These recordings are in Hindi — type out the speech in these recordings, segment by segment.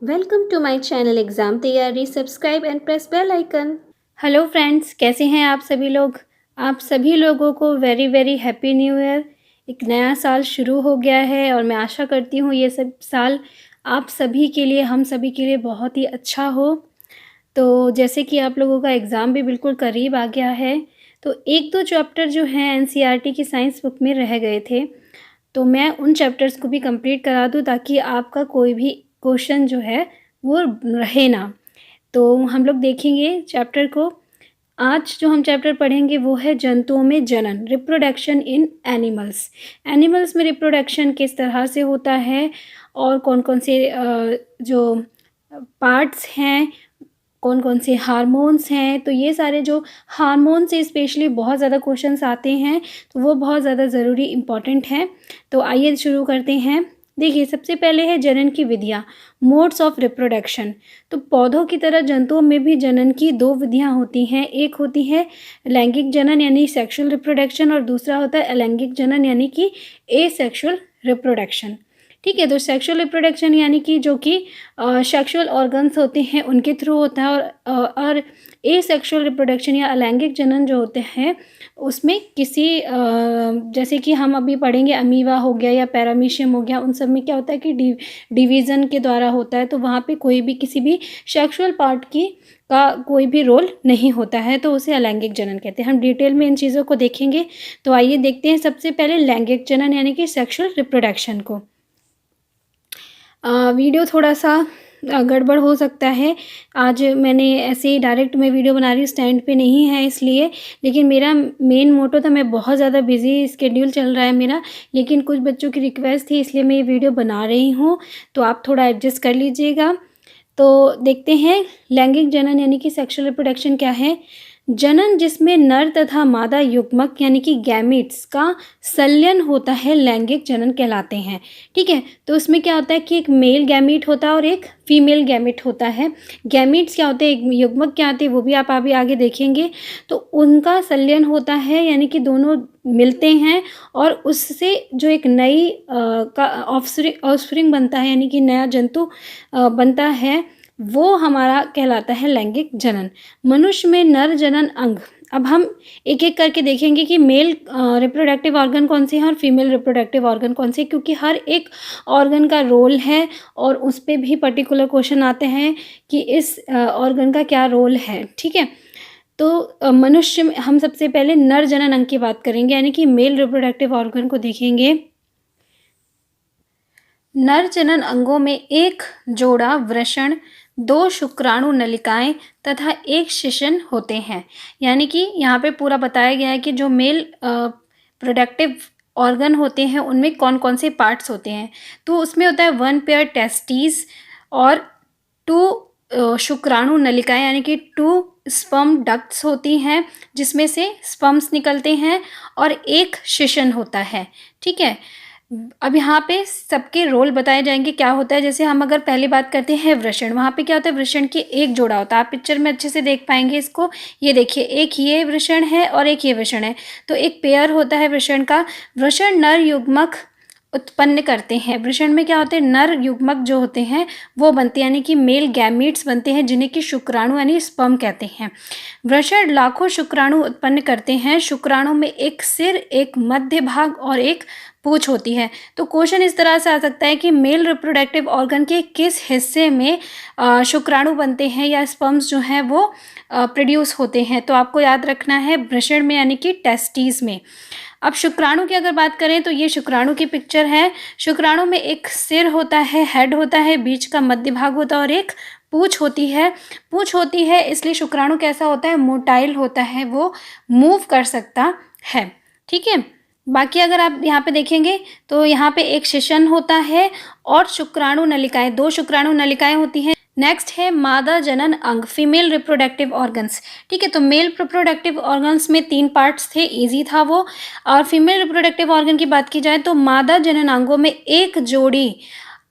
Welcome to my channel exam Taiyari. Subscribe and press bell icon. Hello friends, कैसे हैं आप सभी लोग। आप सभी लोगों को very very happy new year. एक नया साल शुरू हो गया है और मैं आशा करती हूँ ये सब साल आप सभी के लिए, हम सभी के लिए बहुत ही अच्छा हो। तो जैसे कि आप लोगों का एग्ज़ाम भी बिल्कुल करीब आ गया है, तो एक दो चैप्टर जो हैं एनसीईआरटी की साइंस बुक में रह गए थे, तो मैं उन चैप्टर्स को भी कंप्लीट करा दूँ ताकि आपका कोई भी क्वेश्चन जो है वो रहे ना। तो हम लोग देखेंगे चैप्टर को। आज जो हम चैप्टर पढ़ेंगे वो है जंतुओं में जनन, रिप्रोडक्शन इन एनिमल्स। एनिमल्स में रिप्रोडक्शन किस तरह से होता है और कौन कौन से जो पार्ट्स हैं, कौन कौन से हार्मोन्स हैं। तो ये सारे जो हार्मोन से स्पेशली बहुत ज़्यादा क्वेश्चंस आते हैं, तो वो बहुत ज़्यादा ज़रूरी इम्पॉर्टेंट है। तो आइए शुरू करते हैं। देखिए, सबसे पहले है जनन की विधियाँ, मोड्स ऑफ रिप्रोडक्शन। तो पौधों की तरह जंतुओं में भी जनन की दो विधियाँ होती हैं। एक होती है लैंगिक जनन यानी सेक्सुअल रिप्रोडक्शन, और दूसरा होता है अलैंगिक जनन यानी कि एसेक्सुअल रिप्रोडक्शन। ठीक है, तो सेक्सुअल रिप्रोडक्शन यानी कि जो कि सेक्सुअल ऑर्गन्स होते हैं उनके थ्रू होता है, और एसेक्सुअल रिप्रोडक्शन या अलैंगिक जनन जो होते हैं उसमें किसी जैसे कि हम अभी पढ़ेंगे अमीबा हो गया या पैरामीशियम हो गया, उन सब में क्या होता है कि डिवीज़न के द्वारा होता है। तो वहाँ पे कोई भी किसी भी सेक्सुअल पार्ट की का कोई भी रोल नहीं होता है, तो उसे अलैंगिक जनन कहते हैं। हम डिटेल में इन चीज़ों को देखेंगे। तो आइए देखते हैं सबसे पहले लैंगिक जनन यानी कि सेक्सुअल रिप्रोडक्शन को। वीडियो थोड़ा सा गड़बड़ हो सकता है। आज मैंने ऐसे ही डायरेक्ट मैं वीडियो बना रही हूँ, स्टैंड पे नहीं है इसलिए। लेकिन मेरा मेन मोटो था, मैं बहुत ज़्यादा बिजी शेड्यूल चल रहा है मेरा, लेकिन कुछ बच्चों की रिक्वेस्ट थी इसलिए मैं ये वीडियो बना रही हूँ, तो आप थोड़ा एडजस्ट कर लीजिएगा। तो देखते हैं लैंगिक जनन यानी कि सेक्सुअल रिप्रोडक्शन क्या है। जनन जिसमें नर तथा मादा युग्मक यानी कि गैमीट्स का संलयन होता है लैंगिक जनन कहलाते हैं। ठीक है, तो उसमें क्या होता है कि एक मेल गैमीट होता है और एक फीमेल गैमीट होता है। गैमीट्स क्या होते हैं, एक युग्मक क्या होते हैं, वो भी आप अभी आगे देखेंगे। तो उनका संलयन होता है यानी कि दोनों मिलते हैं और उससे जो एक नई का ऑफस्प्रिंग बनता है यानी कि नया जंतु बनता है, वो हमारा कहलाता है लैंगिक जनन। मनुष्य में नर जनन अंग, अब हम एक एक करके देखेंगे कि मेल रिप्रोडक्टिव ऑर्गन कौन से हैं और फीमेल रिप्रोडक्टिव ऑर्गन कौन से, क्योंकि हर एक ऑर्गन का रोल है और उस पर भी पर्टिकुलर क्वेश्चन आते हैं कि इस ऑर्गन का क्या रोल है। ठीक है, तो मनुष्य में हम सबसे पहले नर जनन अंग की बात करेंगे यानी कि मेल रिप्रोडक्टिव ऑर्गन को देखेंगे। नर जनन अंगों में एक जोड़ा वृषण, दो शुक्राणु नलिकाएं तथा एक शिशन होते हैं। यानी कि यहाँ पे पूरा बताया गया है कि जो मेल प्रोडक्टिव ऑर्गन होते हैं उनमें कौन कौन से पार्ट्स होते हैं। तो उसमें होता है 1 पेयर टेस्टिस और 2 शुक्राणु नलिकाएं यानी कि 2 स्पर्म डक्ट्स होती हैं जिसमें से स्पर्म्स निकलते हैं, और एक शिशन होता है। ठीक है, अब यहाँ पे सबके रोल बताए जाएंगे क्या होता है। जैसे हम अगर पहली बात करते हैं वृषण, वहाँ पे क्या होता है, वृषण की एक जोड़ा होता है। आप पिक्चर में अच्छे से देख पाएंगे इसको। ये देखिए, एक ये वृषण है और एक ये वृषण है, तो एक पेयर होता है वृषण का। वृषण नर युग्मक उत्पन्न करते हैं। वृषण में क्या होते हैं, नर युग्मक जो होते हैं वो बनते हैं यानी कि मेल गैमीट्स बनते हैं जिन्हें कि शुक्राणु यानी स्पर्म कहते हैं। वृषण लाखों शुक्राणु उत्पन्न करते हैं। शुक्राणु में एक सिर, एक मध्य भाग और एक पूंछ होती है। तो क्वेश्चन इस तरह से आ सकता है कि मेल रिप्रोडक्टिव ऑर्गन के किस हिस्से में शुक्राणु बनते हैं या स्पर्म्स जो हैं वो प्रोड्यूस होते हैं। तो आपको याद रखना है वृषण में यानी कि टेस्टिस में। अब शुक्राणु की अगर बात करें तो ये शुक्राणु की पिक्चर है। शुक्राणु में एक सिर होता है, हेड होता है, बीच का मध्य भाग होता है और एक पूंछ होती है। पूंछ होती है इसलिए शुक्राणु कैसा होता है, मोटाइल होता है, वो मूव कर सकता है। ठीक है, बाकी अगर आप यहाँ पे देखेंगे तो यहाँ पे एक शिशन होता है और शुक्राणु नलिकाएं, 2 शुक्राणु नलिकाएं होती हैं। नेक्स्ट है मादा जनन अंग, फीमेल रिप्रोडक्टिव ऑर्गन्स। ठीक है, तो मेल रिप्रोडक्टिव ऑर्गन्स में 3 पार्ट्स थे, इजी था वो। और फीमेल रिप्रोडक्टिव ऑर्गन की बात की जाए तो मादा जनन अंगों में एक जोड़ी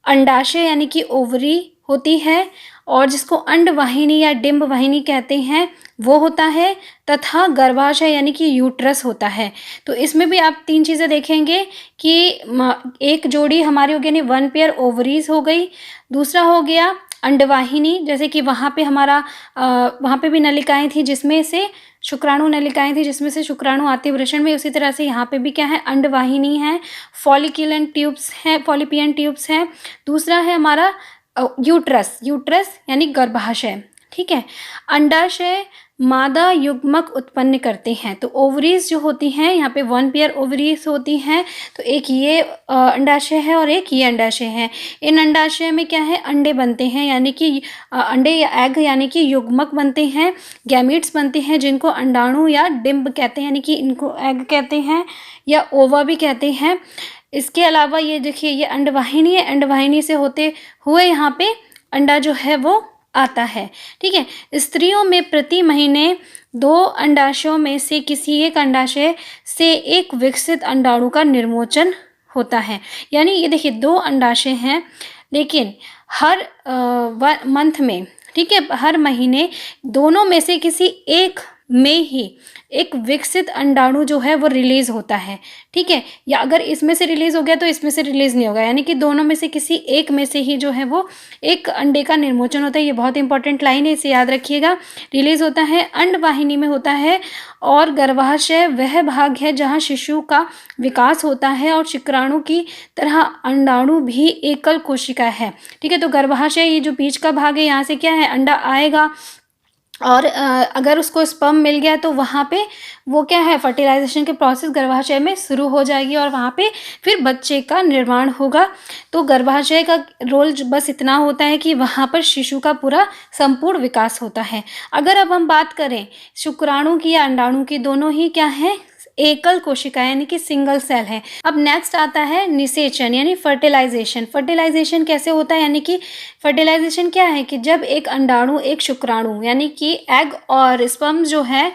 अंडाशय यानी कि ओवरी होती है, और जिसको अंडवाहिनी या डिंब वाहिनी कहते हैं वो होता है, तथा गर्भाशय यानी कि यूट्रस होता है। तो इसमें भी आप 3 चीज़ें देखेंगे कि एक जोड़ी हमारी हो गई यानी 1 पेयर ओवरीज हो गई, दूसरा हो गया अंडवाहिनी, जैसे कि वहाँ पे हमारा वहाँ पे भी नलिकाएं थी जिसमें से शुक्राणु नलिकाएं थी जिसमें से शुक्राणु आते वृषण में, उसी तरह से यहाँ पे भी क्या है, अंडवाहिनी है, फॉलिक्यूलन ट्यूब्स हैं, फॉलिपियन ट्यूब्स हैं। दूसरा है हमारा यूट्रस, यूट्रस यानी गर्भाशय, ठीक है। अंडाशय मादा युग्मक उत्पन्न करते हैं। तो ओवरीज जो होती हैं, यहाँ पे 1 पेयर ओवरीज होती हैं, तो एक ये अंडाशय है और एक ये अंडाशय है। इन अंडाशय में क्या है, अंडे बनते हैं, यानी कि अंडे या एग यानी कि युग्मक बनते हैं, गैमीट्स बनते हैं जिनको अंडाणु या डिंब कहते हैं, यानी कि इनको एग कहते हैं या ओवा भी कहते हैं। इसके अलावा ये देखिए, ये अंडवाहिनी है, अंडवाहिनी से होते हुए यहाँ पे अंडा जो है वो आता है, ठीक है। स्त्रियों में प्रति महीने 2 अंडाशयों में से किसी एक अंडाशय से एक विकसित अंडाणु का निर्मोचन होता है। यानी ये देखिए 2 अंडाशय हैं, लेकिन हर मंथ में, ठीक है, हर महीने दोनों में से किसी एक में ही एक विकसित अंडाणु जो है वो रिलीज होता है, ठीक है। या अगर इसमें से रिलीज हो गया तो इसमें से रिलीज नहीं होगा, यानी कि दोनों में से किसी एक में से ही जो है वो एक अंडे का निर्मोचन होता है। ये बहुत इंपॉर्टेंट लाइन है, इसे याद रखिएगा। रिलीज होता है, अंडवाहिनी में होता है, और गर्भाशय वह भाग है जहाँ शिशु का विकास होता है, और शुक्राणु की तरह अंडाणु भी एकल कोशिका है, ठीक है। तो गर्भाशय ये जो बीच का भाग है, यहाँ से क्या है, अंडा आएगा, और अगर उसको स्पर्म मिल गया तो वहाँ पे वो क्या है, फर्टिलाइजेशन के प्रोसेस गर्भाशय में शुरू हो जाएगी, और वहाँ पे फिर बच्चे का निर्माण होगा। तो गर्भाशय का रोल बस इतना होता है कि वहाँ पर शिशु का पूरा संपूर्ण विकास होता है। अगर अब हम बात करें शुक्राणु की या अंडाणु की, दोनों ही क्या है, एकल कोशिका यानी कि सिंगल सेल है। अब नेक्स्ट आता है निषेचन यानी फर्टिलाइजेशन। फर्टिलाइजेशन कैसे होता है, यानी कि फर्टिलाइजेशन क्या है कि जब एक अंडाणु एक शुक्राणु यानी कि एग और स्पर्म जो है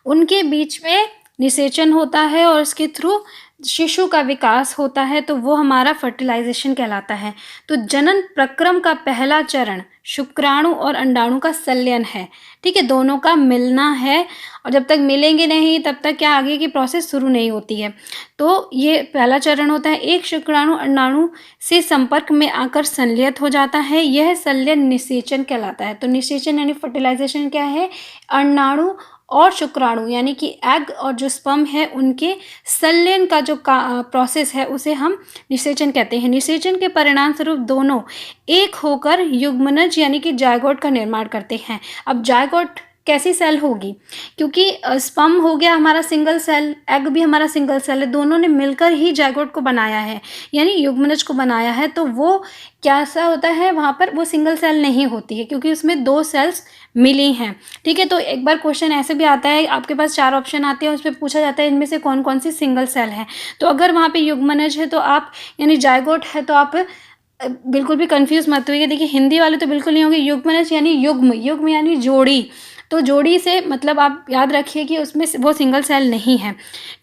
उनके बीच में निषेचन होता है और उसके थ्रू शिशु का विकास होता है, तो वो हमारा फर्टिलाइजेशन कहलाता है। तो जनन प्रक्रम का पहला चरण शुक्राणु और अंडाणु का संलयन है, ठीक है, दोनों का मिलना है, और जब तक मिलेंगे नहीं तब तक क्या आगे की प्रोसेस शुरू नहीं होती है। तो ये पहला चरण होता है, एक शुक्राणु अंडाणु से संपर्क में आकर संलयित हो जाता है, यह संलयन निषेचन कहलाता है। तो निषेचन यानी फर्टिलाइजेशन क्या है, अंडाणु और शुक्राणु यानी कि एग और जो स्पर्म है उनके संलयन का जो प्रोसेस है उसे हम निषेचन कहते हैं। निषेचन के परिणाम स्वरूप दोनों एक होकर युग्मनज यानी कि जायगोट का निर्माण करते हैं। अब जायगोट कैसी सेल होगी, क्योंकि स्पर्म हो गया हमारा सिंगल सेल, एग भी हमारा सिंगल सेल है, दोनों ने मिलकर ही जायगोट को बनाया है यानी युग्मनज को बनाया है। तो वो कैसा होता है, वहाँ पर वो सिंगल सेल नहीं होती है क्योंकि उसमें 2 सेल्स मिली हैं, ठीक है। तो एक बार क्वेश्चन ऐसे भी आता है, आपके पास 4 ऑप्शन आते हैं, उस पर पूछा जाता है इनमें से कौन कौन सी सिंगल सेल है। तो अगर वहाँ पे युग्मनज है तो आप यानी जायगोट है तो आप बिल्कुल भी कंफ्यूज मत होइए। देखिए हिंदी वाले तो बिल्कुल नहीं होंगे, युग्मनज यानी युग्म, युग्म यानी जोड़ी, तो जोड़ी से मतलब आप याद रखिए कि उसमें वो सिंगल सेल नहीं है,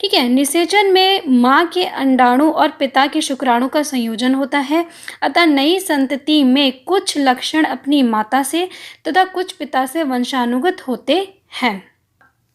ठीक है। निषेचन में माँ के अंडाणु और पिता के शुक्राणु का संयोजन होता है, अतः नई संतति में कुछ लक्षण अपनी माता से तथा कुछ पिता से वंशानुगत होते हैं।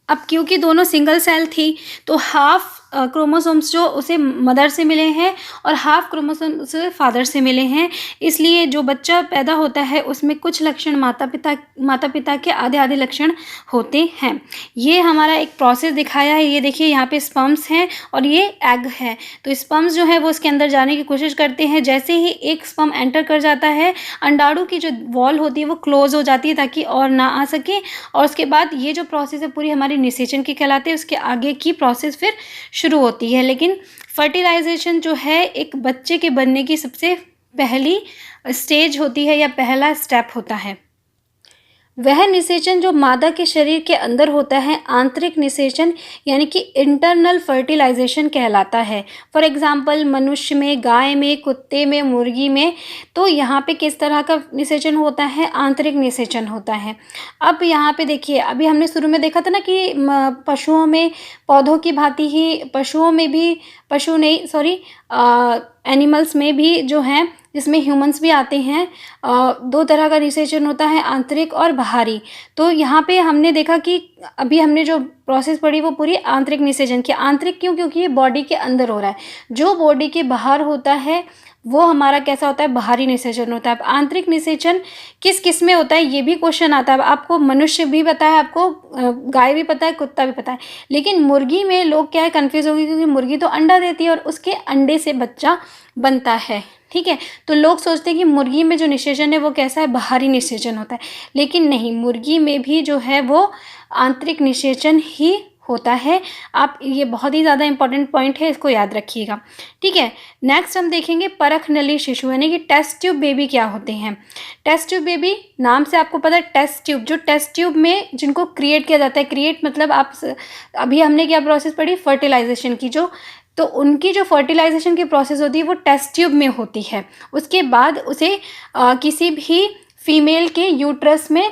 अब क्योंकि दोनों सिंगल सेल थी तो हाफ क्रोमोसोम्स जो उसे मदर से मिले हैं और हाफ क्रोमोसोम उसे फादर से मिले हैं, इसलिए जो बच्चा पैदा होता है उसमें कुछ लक्षण माता पिता के आधे आधे लक्षण होते हैं। ये हमारा एक प्रोसेस दिखाया है, ये देखिए यहाँ पे स्पर्म्स हैं और ये एग है। तो स्पर्म्स जो है वो उसके अंदर जाने की कोशिश करते हैं, जैसे ही एक स्पर्म एंटर कर जाता है अंडाणु की जो वॉल होती है वो क्लोज हो जाती है ताकि और ना आ सके, और उसके बाद ये जो प्रोसेस है पूरी हमारी निषेचन की कहलाती है। उसके आगे की प्रोसेस फिर शुरू होती है। लेकिन फर्टिलाइजेशन जो है एक बच्चे के बनने की सबसे पहली स्टेज होती है या पहला स्टेप होता है। वह निषेचन जो मादा के शरीर के अंदर होता है आंतरिक निषेचन यानी कि इंटरनल फर्टिलाइजेशन कहलाता है। फॉर एग्जांपल मनुष्य में, गाय में, कुत्ते में, मुर्गी में, तो यहाँ पे किस तरह का निषेचन होता है, आंतरिक निषेचन होता है। अब यहाँ पे देखिए, अभी हमने शुरू में देखा था ना कि पशुओं में पौधों की भांति ही, पशुओं में भी, पशु नहीं सॉरी एनिमल्स में भी जो है जिसमें ह्यूमंस भी आते हैं, 2 तरह का निषेचन होता है, आंतरिक और बाहरी। तो यहाँ पे हमने देखा कि अभी हमने जो प्रोसेस पढ़ी वो पूरी आंतरिक निषेचन की। आंतरिक क्यों, क्योंकि ये बॉडी के अंदर हो रहा है। जो बॉडी के बाहर होता है वो हमारा कैसा होता है, बाहरी निषेचन होता है। अब आंतरिक निषेचन किस किस में होता है ये भी क्वेश्चन आता है। अब आपको मनुष्य भी पता है, आपको गाय भी पता है, कुत्ता भी पता है, लेकिन मुर्गी में लोग क्या है कंफ्यूज हो गए, क्योंकि मुर्गी तो अंडा देती है और उसके अंडे से बच्चा बनता है, ठीक है। तो लोग सोचते हैं कि मुर्गी में जो निषेचन है वो कैसा है, बाहरी निषेचन होता है, लेकिन नहीं, मुर्गी में भी जो है वो आंतरिक निषेचन ही होता है। आप ये बहुत ही ज़्यादा इंपॉर्टेंट पॉइंट है, इसको याद रखिएगा, ठीक है। नेक्स्ट हम देखेंगे परख नली शिशु, यानी कि टेस्ट ट्यूब बेबी क्या होते हैं। टेस्ट ट्यूब बेबी नाम से आपको पता है, टेस्ट ट्यूब, जो टेस्ट ट्यूब में जिनको क्रिएट किया जाता है, क्रिएट मतलब आप अभी हमने क्या प्रोसेस पढ़ी, फर्टिलाइजेशन की, जो तो उनकी जो फर्टिलाइजेशन की प्रोसेस होती है वो टेस्ट ट्यूब में होती है। उसके बाद उसे किसी भी फीमेल के यूट्रस में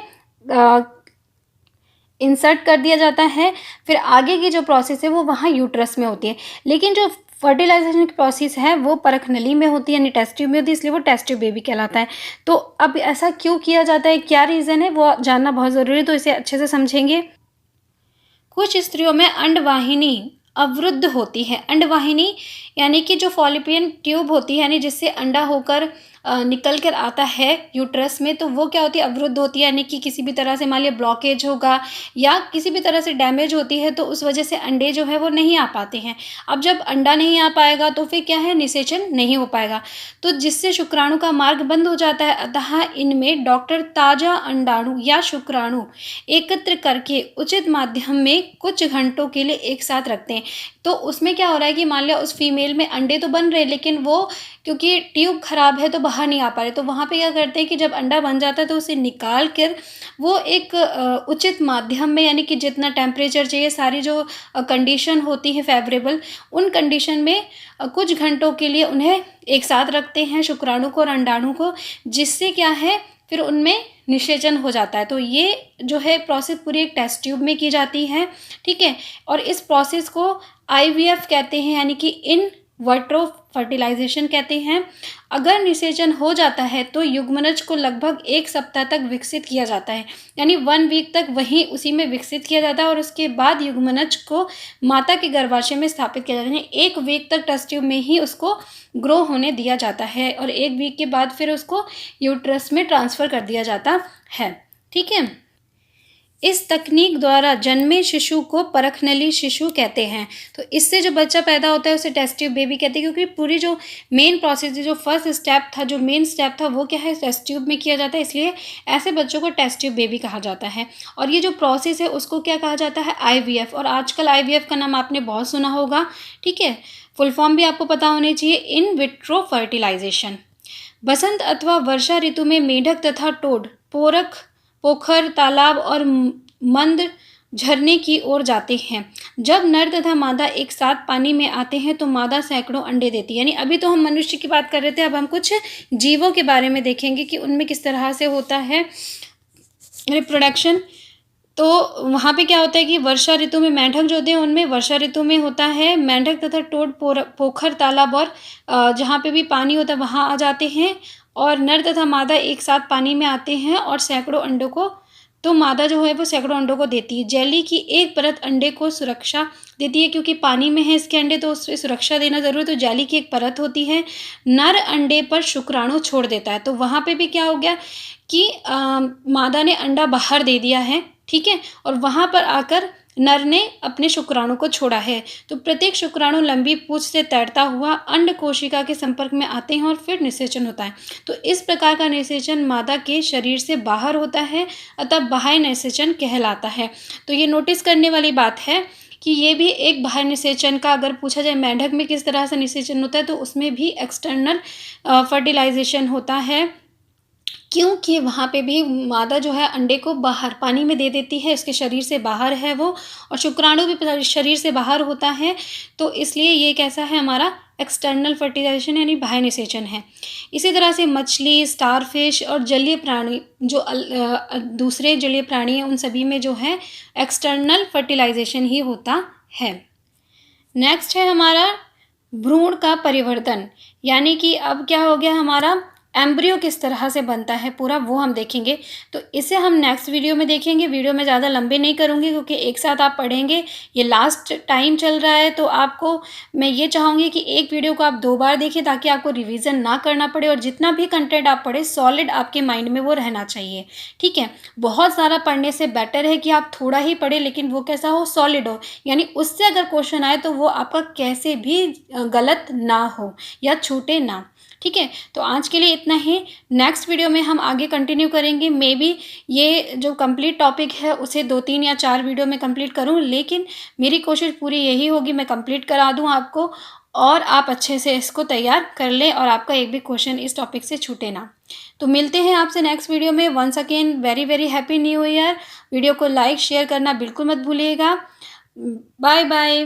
इंसर्ट कर दिया जाता है, फिर आगे की जो प्रोसेस है वो वहाँ यूट्रस में होती है। लेकिन जो फर्टिलाइजेशन की प्रोसेस है वो परख नली में होती है, यानी टेस्ट ट्यूब में होती है, इसलिए वो टेस्ट ट्यूब बेबी कहलाता है। तो अब ऐसा क्यों किया जाता है, क्या रीज़न है, वो जानना बहुत ज़रूरी है, तो इसे अच्छे से समझेंगे। कुछ स्त्रियों में अंडवाहिनी अवरुद्ध होती है। अंडवाहिनी यानी कि जो फॉलिपियन ट्यूब होती है, यानी जिससे अंडा होकर निकल कर आता है यूट्रस में, तो वो क्या होती है, अवरुद्ध होती है, यानी कि किसी भी तरह से मान लिया ब्लॉकेज होगा या किसी भी तरह से डैमेज होती है, तो उस वजह से अंडे जो है वो नहीं आ पाते हैं। अब जब अंडा नहीं आ पाएगा तो फिर क्या है, निषेचन नहीं हो पाएगा, तो जिससे शुक्राणु का मार्ग बंद हो जाता है। अतः इनमें डॉक्टर ताज़ा अंडाणु या शुक्राणु एकत्र करके उचित माध्यम में कुछ घंटों के लिए एक साथ रखते हैं। तो उसमें क्या हो रहा है कि मान लिया उस फीमेल में अंडे तो बन रहे, लेकिन वो क्योंकि ट्यूब खराब है तो बाहर नहीं आ पा रहे, तो वहाँ पे क्या करते हैं कि जब अंडा बन जाता है तो उसे निकाल कर वो एक उचित माध्यम में, यानी कि जितना टेम्परेचर चाहिए, सारी जो कंडीशन होती है फेवरेबल, उन कंडीशन में कुछ घंटों के लिए उन्हें एक साथ रखते हैं, शुक्राणु को और अंडाणु को, जिससे क्या है फिर उनमें निषेचन हो जाता है। तो ये जो है प्रोसेस पूरी एक टेस्ट ट्यूब में की जाती है, ठीक है। और इस प्रोसेस को IVF कहते हैं, यानी कि इन वर्ट्रो फर्टिलाइजेशन कहते हैं। अगर निषेचन हो जाता है तो युग्मनज को लगभग 1 सप्ताह तक विकसित किया जाता है, यानी 1 वीक तक वहीं उसी में विकसित किया जाता है, और उसके बाद युग्मनज को माता के गर्भाशय में स्थापित किया जाता है। 1 वीक तक टेस्ट ट्यूब में ही उसको ग्रो होने दिया जाता है, और 1 वीक के बाद फिर उसको यूट्रस में ट्रांसफ़र कर दिया जाता है, ठीक है। इस तकनीक द्वारा जन्मे शिशु को परखनली शिशु कहते हैं। तो इससे जो बच्चा पैदा होता है उसे टेस्ट ट्यूब बेबी कहते हैं, क्योंकि पूरी जो मेन प्रोसेस, जो फर्स्ट स्टेप था, जो मेन स्टेप था, वो क्या है, टेस्ट ट्यूब में किया जाता है, इसलिए ऐसे बच्चों को टेस्ट ट्यूब बेबी कहा जाता है। और ये जो प्रोसेस है उसको क्या कहा जाता है, IVF। और आजकल IVF का नाम आपने बहुत सुना होगा, ठीक है, फुल फॉर्म भी आपको पता होनी चाहिए, इन विट्रो फर्टिलाइजेशन। बसंत अथवा वर्षा ऋतु में मेढक तथा टोड पोखर, तालाब और मंद झरने की ओर जाते हैं। जब नर तथा मादा एक साथ पानी में आते हैं तो मादा सैकड़ों अंडे देती है। यानी अभी तो हम मनुष्य की बात कर रहे थे, अब हम कुछ जीवों के बारे में देखेंगे कि उनमें किस तरह से होता है रिप्रोडक्शन। तो वहाँ पे क्या होता है कि वर्षा ऋतु में मेंढक जो होते हैं उनमें वर्षा ऋतु में होता है मेंढक तथा टोड पोखर, तालाब और जहाँ पे भी पानी होता है वहाँ आ जाते हैं, और नर तथा मादा एक साथ पानी में आते हैं और सैकड़ों अंडों को, तो मादा जो है वो सैकड़ों अंडों को देती है। जेली की एक परत अंडे को सुरक्षा देती है, क्योंकि पानी में है इसके अंडे तो उससे सुरक्षा देना ज़रूरी है, तो जेली की एक परत होती है। नर अंडे पर शुक्राणु छोड़ देता है, तो वहाँ पे भी क्या हो गया कि मादा ने अंडा बाहर दे दिया है, ठीक है, और वहाँ पर आकर नर ने अपने शुक्राणु को छोड़ा है। तो प्रत्येक शुक्राणु लंबी पूंछ से तैरता हुआ अंड कोशिका के संपर्क में आते हैं और फिर निषेचन होता है। तो इस प्रकार का निषेचन मादा के शरीर से बाहर होता है, अतः बाह्य निषेचन कहलाता है। तो ये नोटिस करने वाली बात है कि ये भी एक बाह्य निषेचन का, अगर पूछा जाए मेंढक में किस तरह से निषेचन होता है, तो उसमें भी एक्सटर्नल फर्टिलाइजेशन होता है, क्योंकि वहाँ पे भी मादा जो है अंडे को बाहर पानी में दे देती है, इसके शरीर से बाहर है वो, और शुक्राणु भी शरीर से बाहर होता है, तो इसलिए ये कैसा है हमारा एक्सटर्नल फर्टिलाइजेशन यानी बाह्य निषेचन है। इसी तरह से मछली, स्टारफिश और जलीय प्राणी जो दूसरे जलीय प्राणी हैं उन सभी में जो है एक्सटर्नल फर्टिलाइजेशन ही होता है। नेक्स्ट है हमारा भ्रूण का परिवर्तन, यानी कि अब क्या हो गया हमारा एम्ब्रियो किस तरह से बनता है पूरा, वो हम देखेंगे। तो इसे हम नेक्स्ट वीडियो में देखेंगे। वीडियो में ज़्यादा लंबे नहीं करूँगी क्योंकि एक साथ आप पढ़ेंगे, ये लास्ट टाइम चल रहा है, तो आपको मैं ये चाहूँगी कि एक वीडियो को आप 2 बार देखें ताकि आपको रिवीजन ना करना पड़े और जितना भी कंटेंट आप पढ़ें सॉलिड आपके माइंड में वो रहना चाहिए, ठीक है। बहुत सारा पढ़ने से बेटर है कि आप थोड़ा ही पढ़ें लेकिन वो कैसा हो, सॉलिड हो, यानी उससे अगर क्वेश्चन आए तो वो आपका कैसे भी गलत ना हो या छूटे ना, ठीक है। तो आज के लिए इतना ही। नेक्स्ट वीडियो में हम आगे कंटिन्यू करेंगे। मे बी ये जो कंप्लीट टॉपिक है उसे 2-3 या 4 वीडियो में कंप्लीट करूं, लेकिन मेरी कोशिश पूरी यही होगी मैं कंप्लीट करा दूं आपको और आप अच्छे से इसको तैयार कर लें और आपका एक भी क्वेश्चन इस टॉपिक से छूटे ना। तो मिलते हैं आपसे नेक्स्ट वीडियो में। Once again very very happy new year. वीडियो को लाइक शेयर करना बिल्कुल मत भूलिएगा। Bye bye.